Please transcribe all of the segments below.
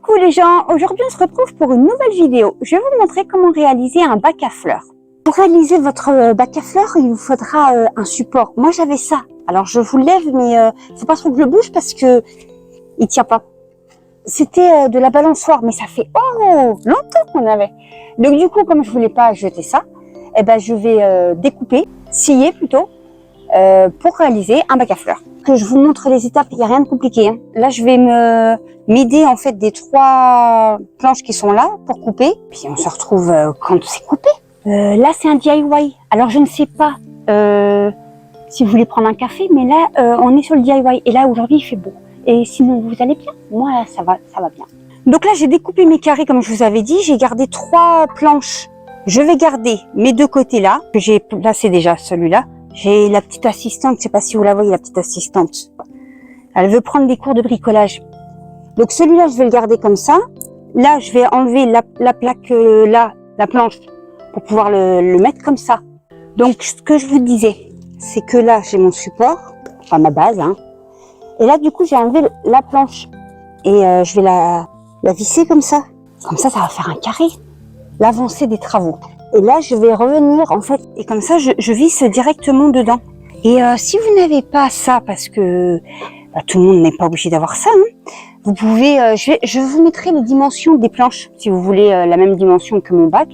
Coucou les gens, aujourd'hui on se retrouve pour une nouvelle vidéo. Je vais vous montrer comment réaliser un bac à fleurs. Pour réaliser votre bac à fleurs, il vous faudra un support. Moi j'avais ça. Alors je vous le lève, mais faut pas trop que je le bouge parce que il tient pas. C'était de la balançoire, mais ça fait longtemps qu'on avait. Donc du coup, comme je voulais pas jeter ça, eh ben je vais découper, scier plutôt, pour réaliser un bac à fleurs. Que je vous montre les étapes, il n'y a rien de compliqué. Hein. Là, je vais m'aider en fait des 3 planches qui sont là pour couper. Puis on se retrouve quand c'est coupé. Là, c'est un DIY. Alors, je ne sais pas si vous voulez prendre un café, mais là, on est sur le DIY. Et là, aujourd'hui, il fait beau. Et sinon, vous allez bien? Moi, ça va bien. Donc là, j'ai découpé mes carrés comme je vous avais dit. J'ai gardé 3 planches. Je vais garder mes 2 côtés là, que j'ai placé déjà celui-là. J'ai la petite assistante, je sais pas si vous la voyez, la petite assistante. Elle veut prendre des cours de bricolage. Donc celui-là, je vais le garder comme ça. Là, je vais enlever la plaque là, la planche, pour pouvoir le mettre comme ça. Donc ce que je vous disais, c'est que là, j'ai mon support, enfin ma base. Hein. Et là, du coup, j'ai enlevé la planche. Et je vais la visser comme ça. Comme ça, ça va faire un carré. L'avancée des travaux. Et là, je vais revenir, en fait, et comme ça, je visse directement dedans. Et si vous n'avez pas ça, parce que tout le monde n'est pas obligé d'avoir ça, hein, vous pouvez, je vous mettrai les dimensions des planches, si vous voulez la même dimension que mon bac,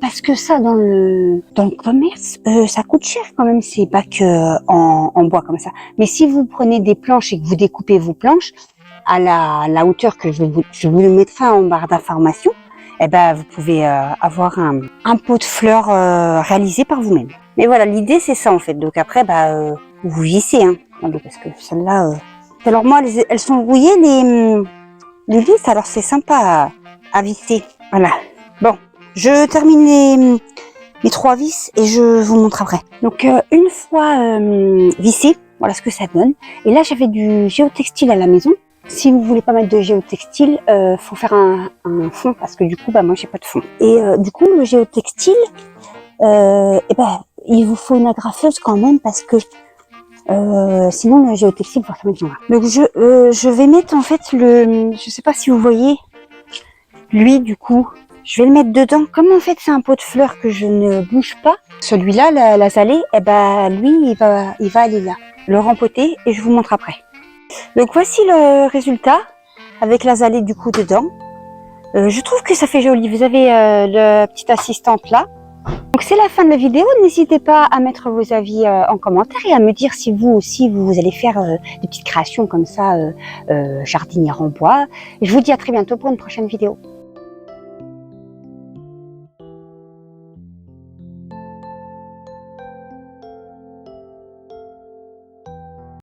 parce que ça, dans le commerce, ça coûte cher quand même, ces bacs en bois comme ça. Mais si vous prenez des planches et que vous découpez vos planches, à la hauteur que je vous le mettrai en barre d'information, eh ben, vous pouvez avoir un pot de fleurs réalisé par vous-même. Mais voilà, l'idée c'est ça en fait. Donc après, vous vissez, hein. Parce que celle-là... Alors moi, elles sont rouillées, les vis, alors c'est sympa à visser. Voilà. Bon, je termine mes 3 vis et je vous montre après. Donc une fois vissé, voilà ce que ça donne. Et là, j'avais du géotextile à la maison. Si vous voulez pas mettre de géotextile, faut faire un fond parce que du coup, moi j'ai pas de fond. Et du coup, le géotextile, il vous faut une agrafeuse quand même parce que sinon le géotextile va se mettre là. Donc je vais mettre en fait je sais pas si vous voyez, lui du coup, je vais le mettre dedans. Comme en fait c'est un pot de fleurs que je ne bouge pas, celui-là, l'azalée, lui il va aller là, le rempoter et je vous montre après. Donc voici le résultat avec l'azalée du coup dedans. Je trouve que ça fait joli. Vous avez la petite assistante là. Donc c'est la fin de la vidéo. N'hésitez pas à mettre vos avis en commentaire et à me dire si vous aussi vous allez faire des petites créations comme ça, jardinière en bois. Et je vous dis à très bientôt pour une prochaine vidéo.